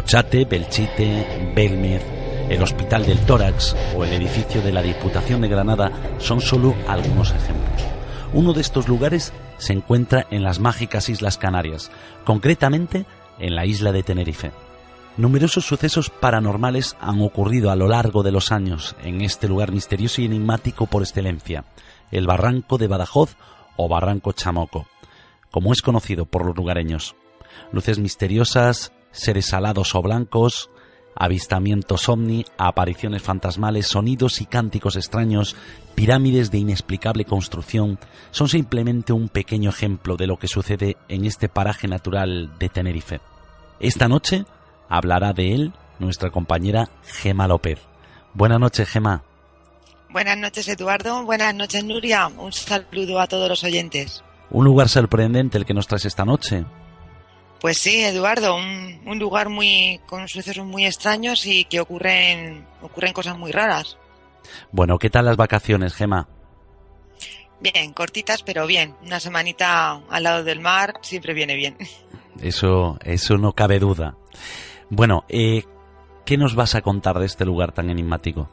Burchate, Belchite, Belmez, el Hospital del Tórax o el edificio de la Diputación de Granada son solo algunos ejemplos. Uno de estos lugares se encuentra en las mágicas Islas Canarias, concretamente en la isla de Tenerife. Numerosos sucesos paranormales han ocurrido a lo largo de los años en este lugar misterioso y enigmático por excelencia, el Barranco de Badajoz o Barranco Chamoco, como es conocido por los lugareños. Luces misteriosas, seres alados o blancos, avistamientos ovni, apariciones fantasmales, sonidos y cánticos extraños, pirámides de inexplicable construcción, son simplemente un pequeño ejemplo de lo que sucede en este paraje natural de Tenerife. Esta noche hablará de él nuestra compañera Gema López. Buenas noches, Gema. Buenas noches, Eduardo. Buenas noches, Nuria. Un saludo a todos los oyentes. Un lugar sorprendente el que nos traes esta noche. Pues sí, Eduardo, un lugar con sucesos muy extraños y que ocurren cosas muy raras. Bueno, ¿qué tal las vacaciones, Gema? Bien, cortitas, pero bien. Una semanita al lado del mar siempre viene bien. Eso no cabe duda. Bueno, ¿qué nos vas a contar de este lugar tan enigmático?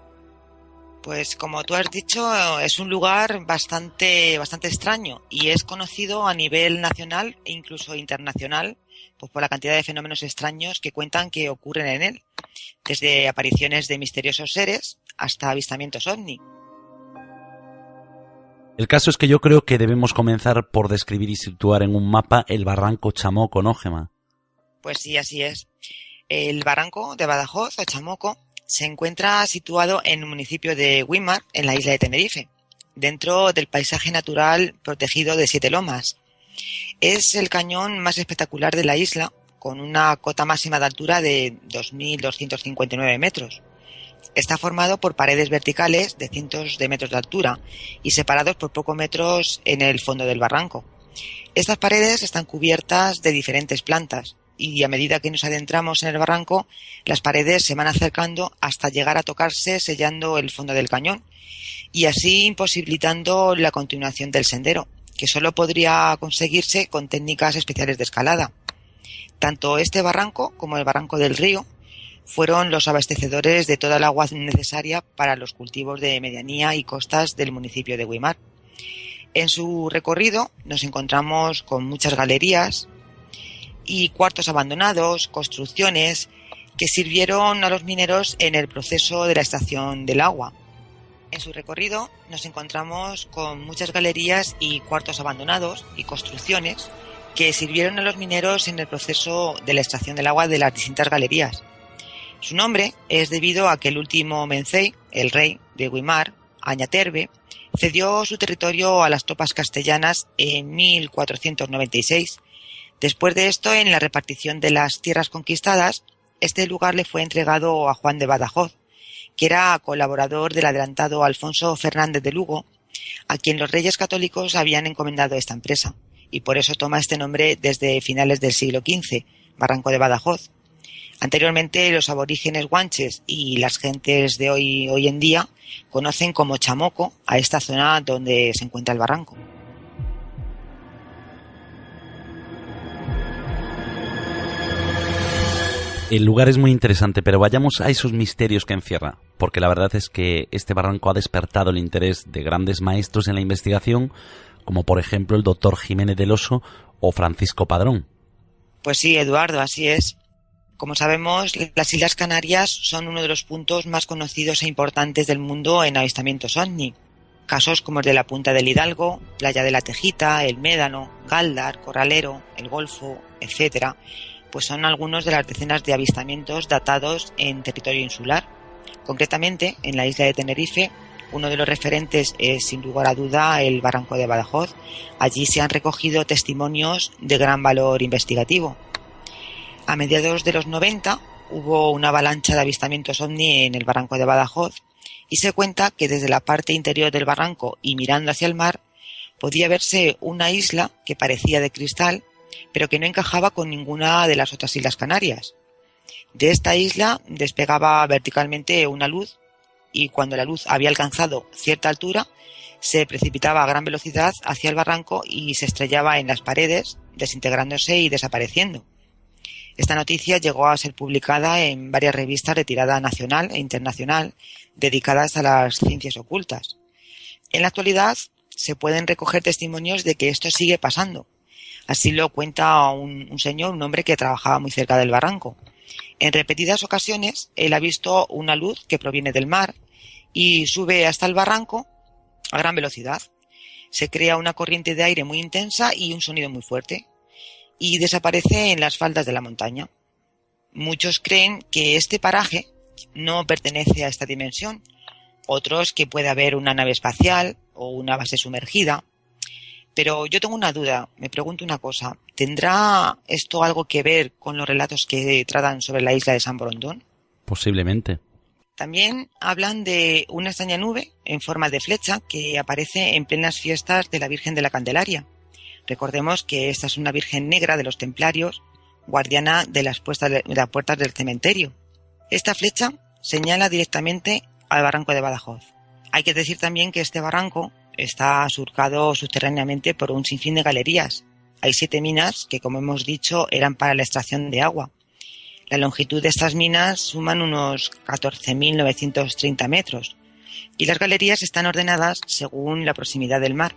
Pues como tú has dicho, es un lugar bastante extraño y es conocido a nivel nacional e incluso internacional, pues por la cantidad de fenómenos extraños que cuentan que ocurren en él, desde apariciones de misteriosos seres hasta avistamientos ovni. El caso es que yo creo que debemos comenzar por describir y situar en un mapa el Barranco Chamoco, ¿no, Gema? Pues sí, así es. El Barranco de Badajoz, o Chamoco, se encuentra situado en el municipio de Güímar, en la isla de Tenerife, dentro del paisaje natural protegido de Siete Lomas. Es el cañón más espectacular de la isla, con una cota máxima de altura de 2.259 metros. Está formado por paredes verticales de cientos de metros de altura y separados por pocos metros en el fondo del barranco. Estas paredes están cubiertas de diferentes plantas y a medida que nos adentramos en el barranco, las paredes se van acercando hasta llegar a tocarse, sellando el fondo del cañón y así imposibilitando la continuación del sendero, que solo podría conseguirse con técnicas especiales de escalada. Tanto este barranco como el barranco del río fueron los abastecedores de toda el agua necesaria para los cultivos de medianía y costas del municipio de Güímar. En su recorrido nos encontramos con muchas galerías y cuartos abandonados, construcciones que sirvieron a los mineros en el proceso de la extracción del agua. En su recorrido nos encontramos con muchas galerías y cuartos abandonados y construcciones que sirvieron a los mineros en el proceso de la extracción del agua de las distintas galerías. Su nombre es debido a que el último Mencey, el rey de Güímar, Añaterbe, cedió su territorio a las tropas castellanas en 1496. Después de esto, en la repartición de las tierras conquistadas, este lugar le fue entregado a Juan de Badajoz, que era colaborador del adelantado Alfonso Fernández de Lugo, a quien los reyes católicos habían encomendado esta empresa, y por eso toma este nombre desde finales del siglo XV, Barranco de Badajoz. Anteriormente, los aborígenes guanches y las gentes de hoy en día conocen como Chamoco a esta zona donde se encuentra el barranco. El lugar es muy interesante, pero vayamos a esos misterios que encierra, porque la verdad es que este barranco ha despertado el interés de grandes maestros en la investigación, como por ejemplo el doctor Jiménez del Oso o Francisco Padrón. Pues sí, Eduardo, así es. Como sabemos, las Islas Canarias son uno de los puntos más conocidos e importantes del mundo en avistamientos ovni. Casos como el de la Punta del Hidalgo, Playa de la Tejita, el Médano, Gáldar, Corralero, el Golfo, etc., pues son algunos de las decenas de avistamientos datados en territorio insular. Concretamente, en la isla de Tenerife, uno de los referentes es, sin lugar a duda, el Barranco de Badajoz. Allí se han recogido testimonios de gran valor investigativo. A mediados de los 90 hubo una avalancha de avistamientos ovni en el Barranco de Badajoz y se cuenta que desde la parte interior del barranco y mirando hacia el mar podía verse una isla que parecía de cristal, pero que no encajaba con ninguna de las otras Islas Canarias. De esta isla despegaba verticalmente una luz y cuando la luz había alcanzado cierta altura se precipitaba a gran velocidad hacia el barranco y se estrellaba en las paredes, desintegrándose y desapareciendo. Esta noticia llegó a ser publicada en varias revistas de tirada nacional e internacional dedicadas a las ciencias ocultas. En la actualidad se pueden recoger testimonios de que esto sigue pasando. Así lo cuenta un señor, un hombre que trabajaba muy cerca del barranco. En repetidas ocasiones él ha visto una luz que proviene del mar y sube hasta el barranco a gran velocidad. Se crea una corriente de aire muy intensa y un sonido muy fuerte, y desaparece en las faldas de la montaña. Muchos creen que este paraje no pertenece a esta dimensión, otros que puede haber una nave espacial o una base sumergida. Pero yo tengo una duda, me pregunto una cosa, ¿tendrá esto algo que ver con los relatos que tratan sobre la isla de San Borondón? Posiblemente. También hablan de una extraña nube en forma de flecha que aparece en plenas fiestas de la Virgen de la Candelaria. Recordemos que esta es una Virgen negra de los Templarios, guardiana de las puertas del cementerio. Esta flecha señala directamente al barranco de Badajoz. Hay que decir también que este barranco está surcado subterráneamente por un sinfín de galerías. Hay 7 minas que, como hemos dicho, eran para la extracción de agua. La longitud de estas minas suman unos 14.930 metros y las galerías están ordenadas según la proximidad del mar.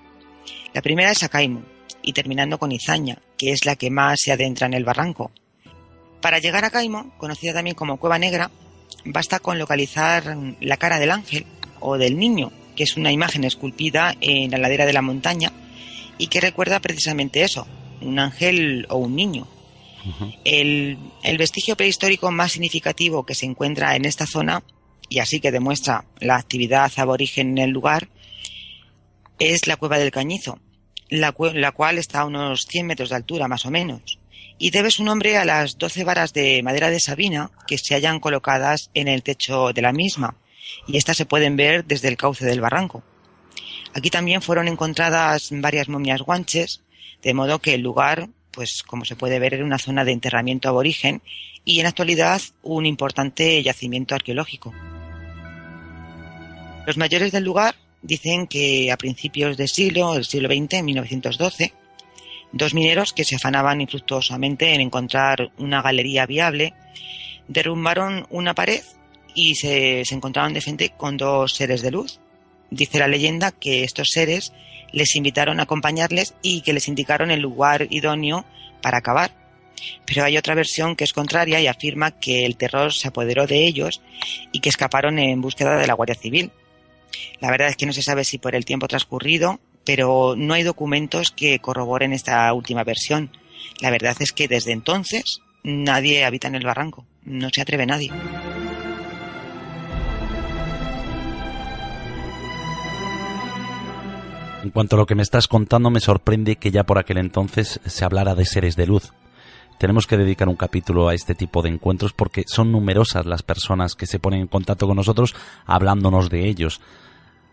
La primera es Acaimo y terminando con Izaña, que es la que más se adentra en el barranco. Para llegar a Acaimo, conocida también como Cueva Negra, basta con localizar la cara del ángel o del niño, que es una imagen esculpida en la ladera de la montaña y que recuerda precisamente eso, un ángel o un niño. Uh-huh. El vestigio prehistórico más significativo que se encuentra en esta zona, y así que demuestra la actividad aborigen en el lugar, es la Cueva del Cañizo, la cual está a unos 100 metros de altura más o menos, y debe su nombre a las 12 varas de madera de Sabina que se hallan colocadas en el techo de la misma, y estas se pueden ver desde el cauce del barranco. Aquí también fueron encontradas varias momias guanches, de modo que el lugar, pues como se puede ver, era una zona de enterramiento aborigen y en la actualidad un importante yacimiento arqueológico. Los mayores del lugar dicen que a principios del siglo XX, en 1912, 2 mineros que se afanaban infructuosamente en encontrar una galería viable, derrumbaron una pared y se encontraron de frente con 2 seres de luz. Dice la leyenda que estos seres les invitaron a acompañarles y que les indicaron el lugar idóneo para cavar. Pero hay otra versión que es contraria y afirma que el terror se apoderó de ellos y que escaparon en búsqueda de la Guardia Civil. La verdad es que no se sabe si por el tiempo transcurrido, pero no hay documentos que corroboren esta última versión. La verdad es que desde entonces nadie habita en el barranco, no se atreve nadie. En cuanto a lo que me estás contando, me sorprende que ya por aquel entonces se hablara de seres de luz. Tenemos que dedicar un capítulo a este tipo de encuentros porque son numerosas las personas que se ponen en contacto con nosotros hablándonos de ellos.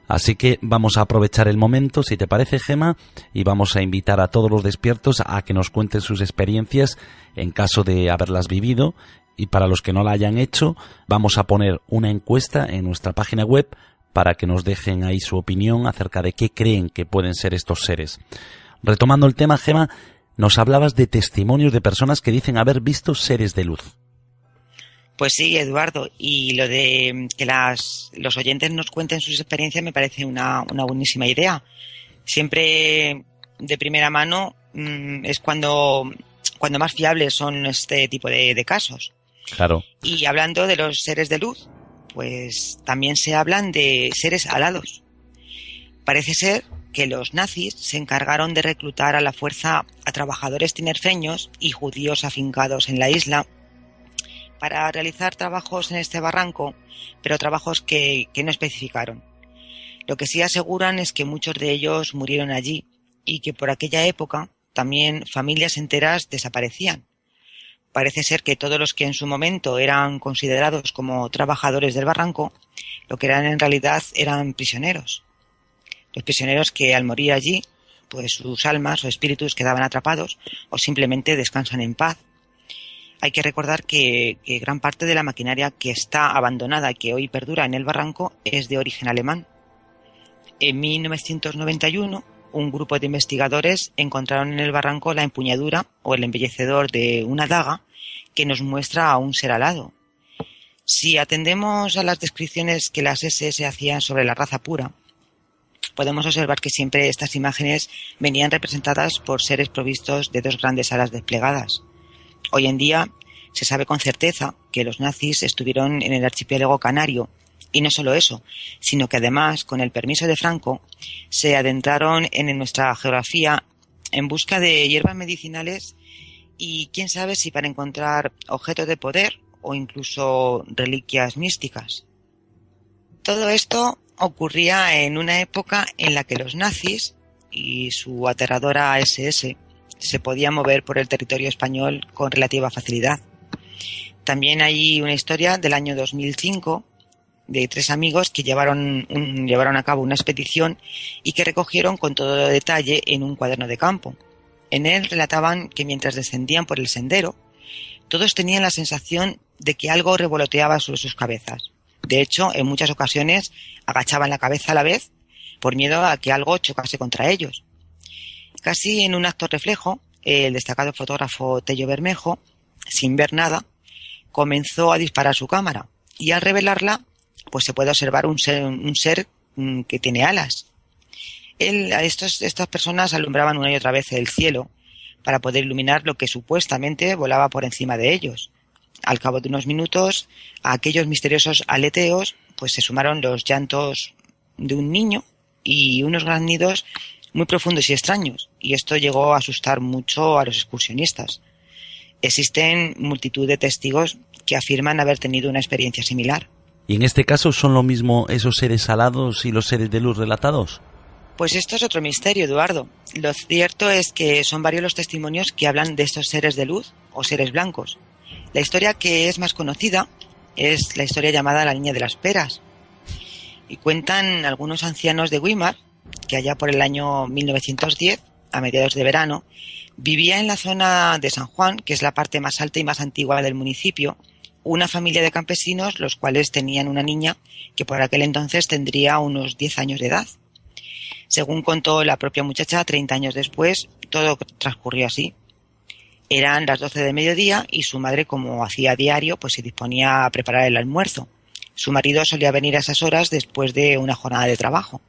Así que vamos a aprovechar el momento, si te parece, Gema, y vamos a invitar a todos los despiertos a que nos cuenten sus experiencias en caso de haberlas vivido, y para los que no la hayan hecho, vamos a poner una encuesta en nuestra página web para que nos dejen ahí su opinión acerca de qué creen que pueden ser estos seres. Retomando el tema, Gema, nos hablabas de testimonios de personas que dicen haber visto seres de luz. Pues sí, Eduardo, y lo de que los oyentes nos cuenten sus experiencias me parece una buenísima idea. Siempre de primera mano es cuando más fiables son este tipo de casos. Claro. Y hablando de los seres de luz, pues también se hablan de seres alados. Parece ser que los nazis se encargaron de reclutar a la fuerza a trabajadores tinerfeños y judíos afincados en la isla para realizar trabajos en este barranco, pero trabajos que no especificaron. Lo que sí aseguran es que muchos de ellos murieron allí y que por aquella época también familias enteras desaparecían. Parece ser que todos los que en su momento eran considerados como trabajadores del barranco, lo que eran en realidad eran prisioneros. Los prisioneros que al morir allí, pues sus almas o espíritus quedaban atrapados o simplemente descansan en paz. Hay que recordar que gran parte de la maquinaria que está abandonada y que hoy perdura en el barranco es de origen alemán. En 1991, un grupo de investigadores encontraron en el barranco la empuñadura o el embellecedor de una daga que nos muestra a un ser alado. Si atendemos a las descripciones que las SS hacían sobre la raza pura, podemos observar que siempre estas imágenes venían representadas por seres provistos de dos grandes alas desplegadas. Hoy en día se sabe con certeza que los nazis estuvieron en el archipiélago canario, y no solo eso, sino que además, con el permiso de Franco, se adentraron en nuestra geografía en busca de hierbas medicinales y quién sabe si para encontrar objetos de poder o incluso reliquias místicas. Todo esto ocurría en una época en la que los nazis y su aterradora SS se podían mover por el territorio español con relativa facilidad. También hay una historia del año 2005 de 3 amigos que llevaron a cabo una expedición y que recogieron con todo detalle en un cuaderno de campo. En él relataban que mientras descendían por el sendero, todos tenían la sensación de que algo revoloteaba sobre sus cabezas. De hecho, en muchas ocasiones agachaban la cabeza a la vez por miedo a que algo chocase contra ellos. Casi en un acto reflejo, el destacado fotógrafo Tello Bermejo, sin ver nada, comenzó a disparar su cámara y al revelarla, pues se puede observar un ser que tiene alas. Estas personas alumbraban una y otra vez el cielo para poder iluminar lo que supuestamente volaba por encima de ellos. Al cabo de unos minutos, a aquellos misteriosos aleteos, pues se sumaron los llantos de un niño y unos graznidos muy profundos y extraños, y esto llegó a asustar mucho a los excursionistas. Existen multitud de testigos que afirman haber tenido una experiencia similar. ¿Y en este caso son lo mismo esos seres alados y los seres de luz relatados? Pues esto es otro misterio, Eduardo. Lo cierto es que son varios los testimonios que hablan de estos seres de luz o seres blancos. La historia que es más conocida es la historia llamada La Niña de las Peras. Y cuentan algunos ancianos de Weimar que allá por el año 1910, a mediados de verano, vivía en la zona de San Juan, que es la parte más alta y más antigua del municipio, una familia de campesinos, los cuales tenían una niña que por aquel entonces tendría unos 10 años de edad. Según contó la propia muchacha, 30 años después, todo transcurrió así. Eran las 12 de mediodía y su madre, como hacía a diario, pues se disponía a preparar el almuerzo. Su marido solía venir a esas horas después de una jornada de trabajo.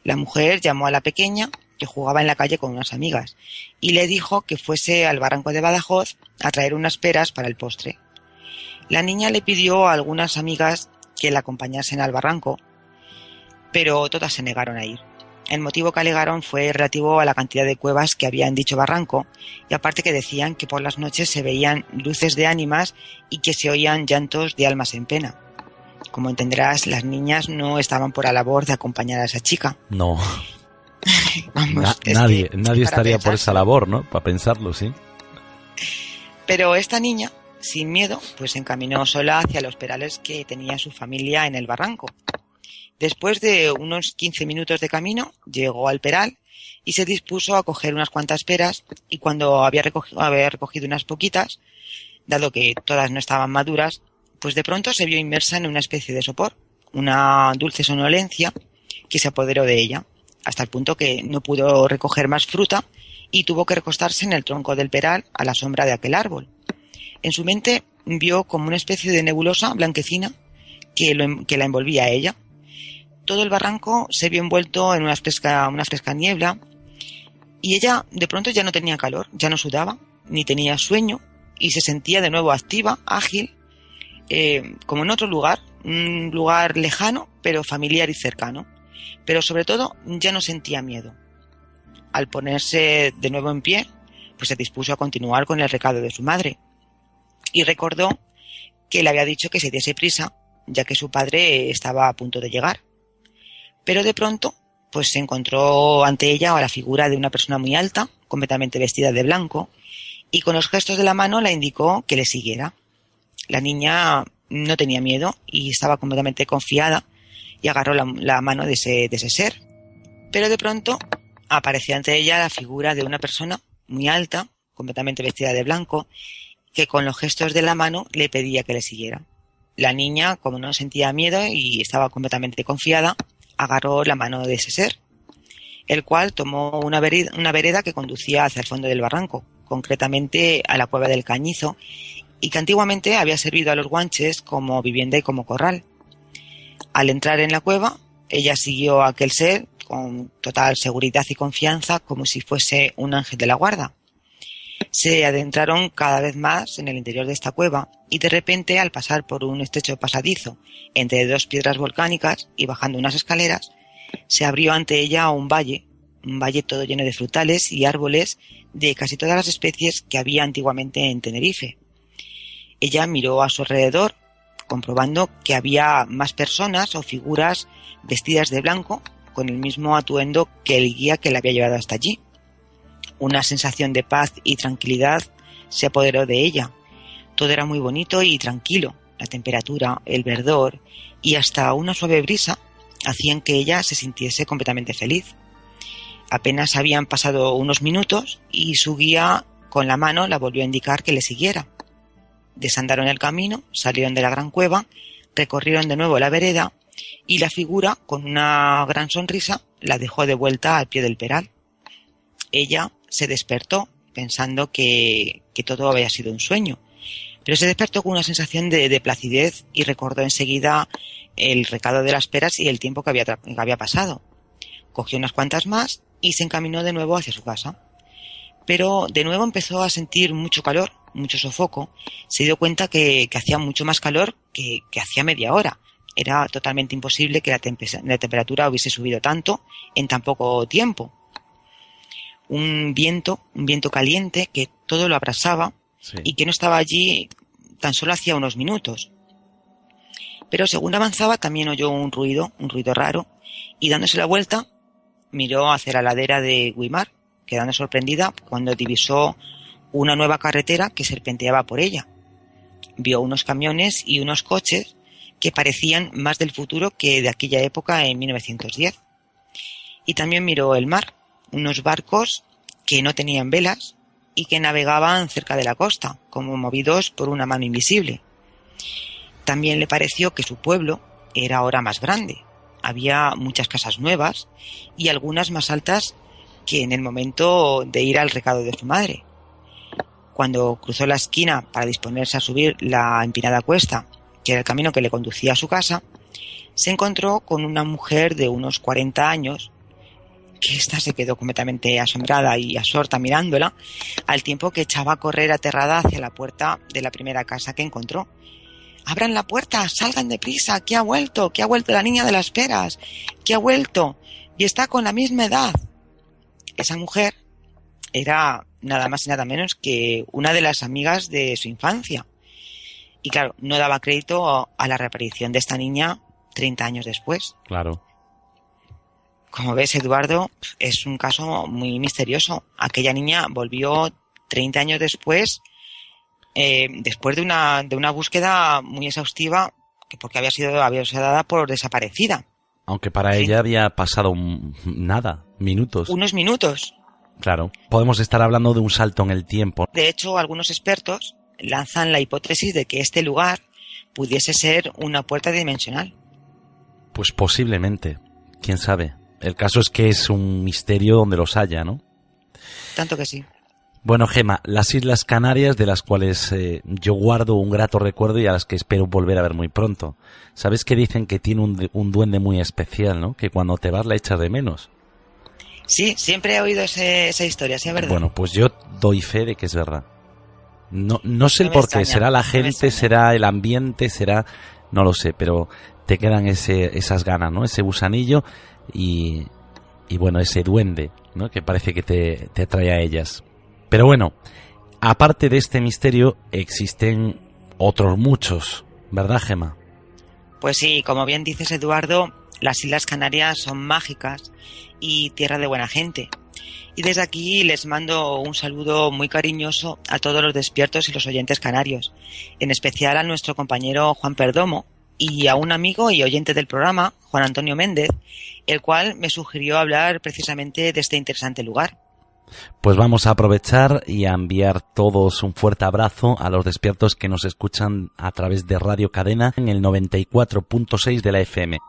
La mujer llamó a la pequeña, que jugaba en la calle con unas amigas, y le dijo que fuese al barranco de Badajoz a traer unas peras para el postre. La niña le pidió a algunas amigas que la acompañasen al barranco, pero todas se negaron a ir. El motivo que alegaron fue relativo a la cantidad de cuevas que había en dicho barranco, y aparte que decían que por las noches se veían luces de ánimas y que se oían llantos de almas en pena. Como entenderás, las niñas no estaban por la labor de acompañar a esa chica. No. Vamos, nadie estaría por esa labor, ¿no? Para pensarlo, sí. Pero esta niña, sin miedo, pues se encaminó sola hacia los perales que tenía su familia en el barranco. Después de unos 15 minutos de camino, llegó al peral y se dispuso a coger unas cuantas peras, y cuando había recogido unas poquitas, dado que todas no estaban maduras, pues de pronto se vio inmersa en una especie de sopor, una dulce somnolencia que se apoderó de ella, hasta el punto que no pudo recoger más fruta y tuvo que recostarse en el tronco del peral a la sombra de aquel árbol. En su mente vio como una especie de nebulosa blanquecina que la envolvía a ella. Todo el barranco se vio envuelto en una fresca niebla, y ella de pronto ya no tenía calor, ya no sudaba, ni tenía sueño, y se sentía de nuevo activa, ágil, como en otro lugar, un lugar lejano, pero familiar y cercano. Pero sobre todo ya no sentía miedo. Al ponerse de nuevo en pie, pues se dispuso a continuar con el recado de su madre, y recordó que le había dicho que se diese prisa, ya que su padre estaba a punto de llegar. Pero de pronto, pues se encontró ante ella a la figura de una persona muy alta, completamente vestida de blanco, y con los gestos de la mano la indicó que le siguiera. La niña no tenía miedo y estaba completamente confiada y agarró la mano de ese ser. Pero de pronto apareció ante ella la figura de una persona muy alta, completamente vestida de blanco, que con los gestos de la mano le pedía que le siguiera. La niña, como no sentía miedo y estaba completamente confiada, agarró la mano de ese ser, el cual tomó una vereda que conducía hacia el fondo del barranco, concretamente a la cueva del Cañizo, y que antiguamente había servido a los guanches como vivienda y como corral. Al entrar en la cueva, ella siguió a aquel ser con total seguridad y confianza, como si fuese un ángel de la guarda. Se adentraron cada vez más en el interior de esta cueva y de repente, al pasar por un estrecho pasadizo entre dos piedras volcánicas y bajando unas escaleras, se abrió ante ella un valle todo lleno de frutales y árboles de casi todas las especies que había antiguamente en Tenerife. Ella miró a su alrededor, comprobando que había más personas o figuras vestidas de blanco con el mismo atuendo que el guía que la había llevado hasta allí. Una sensación de paz y tranquilidad se apoderó de ella. Todo era muy bonito y tranquilo. La temperatura, el verdor y hasta una suave brisa hacían que ella se sintiese completamente feliz. Apenas habían pasado unos minutos y su guía con la mano la volvió a indicar que le siguiera. Desandaron el camino, salieron de la gran cueva, recorrieron de nuevo la vereda y la figura, con una gran sonrisa, la dejó de vuelta al pie del peral. Ella se despertó pensando que todo había sido un sueño, pero se despertó con una sensación de placidez y recordó enseguida el recado de las peras y el tiempo que había pasado. Cogió unas cuantas más y se encaminó de nuevo hacia su casa. Pero de nuevo empezó a sentir mucho calor, mucho sofoco. Se dio cuenta que hacía mucho más calor que hacía media hora. Era totalmente imposible que la temperatura hubiese subido tanto en tan poco tiempo. Un viento caliente que todo lo abrasaba, sí, y que no estaba allí tan solo hacía unos minutos. Pero según avanzaba también oyó un ruido raro, y dándose la vuelta miró hacia la ladera de Güímar, quedando sorprendida cuando divisó una nueva carretera que serpenteaba por ella. Vio unos camiones y unos coches que parecían más del futuro que de aquella época en 1910. Y también miró el mar, unos barcos que no tenían velas y que navegaban cerca de la costa, como movidos por una mano invisible. También le pareció que su pueblo era ahora más grande. Había muchas casas nuevas y algunas más altas que en el momento de ir al recado de su madre. Cuando cruzó la esquina para disponerse a subir la empinada cuesta, que era el camino que le conducía a su casa, se encontró con una mujer de unos 40 años, que ésta se quedó completamente asombrada y absorta mirándola, al tiempo que echaba a correr aterrada hacia la puerta de la primera casa que encontró. «¡Abran la puerta! ¡Salgan deprisa! ¡Que ha vuelto! ¡Que ha vuelto la niña de las peras! ¡Que ha vuelto! Y está con la misma edad!». Esa mujer era nada más y nada menos que una de las amigas de su infancia. Y claro, no daba crédito a la reaparición de esta niña 30 años después. Claro. Como ves, Eduardo, es un caso muy misterioso. Aquella niña volvió 30 años después, después de una búsqueda muy exhaustiva, porque había sido dada por desaparecida. Aunque para ella había pasado minutos. Unos minutos. Claro, podemos estar hablando de un salto en el tiempo. De hecho, algunos expertos lanzan la hipótesis de que este lugar pudiese ser una puerta dimensional. Pues posiblemente, quién sabe. El caso es que es un misterio donde los haya, ¿no? Tanto que sí. Bueno, Gema, las Islas Canarias, de las cuales yo guardo un grato recuerdo y a las que espero volver a ver muy pronto. ¿Sabes que dicen que tiene un duende muy especial, ¿no? Que cuando te vas la echas de menos. Sí, siempre he oído esa historia, ¿sí es verdad? Bueno, pues yo doy fe de que es verdad. No sé el por qué, será la gente, será el ambiente, será... No lo sé, pero te quedan esas ganas, ¿no? Ese gusanillo y bueno, ese duende, ¿no? Que parece que te atrae a ellas. Pero bueno, aparte de este misterio, existen otros muchos, ¿verdad, Gema? Pues sí, como bien dices, Eduardo, las Islas Canarias son mágicas y tierra de buena gente. Y desde aquí les mando un saludo muy cariñoso a todos los despiertos y los oyentes canarios, en especial a nuestro compañero Juan Perdomo y a un amigo y oyente del programa, Juan Antonio Méndez, el cual me sugirió hablar precisamente de este interesante lugar. Pues vamos a aprovechar y a enviar todos un fuerte abrazo a los despiertos que nos escuchan a través de Radio Cadena en el 94.6 de la FM.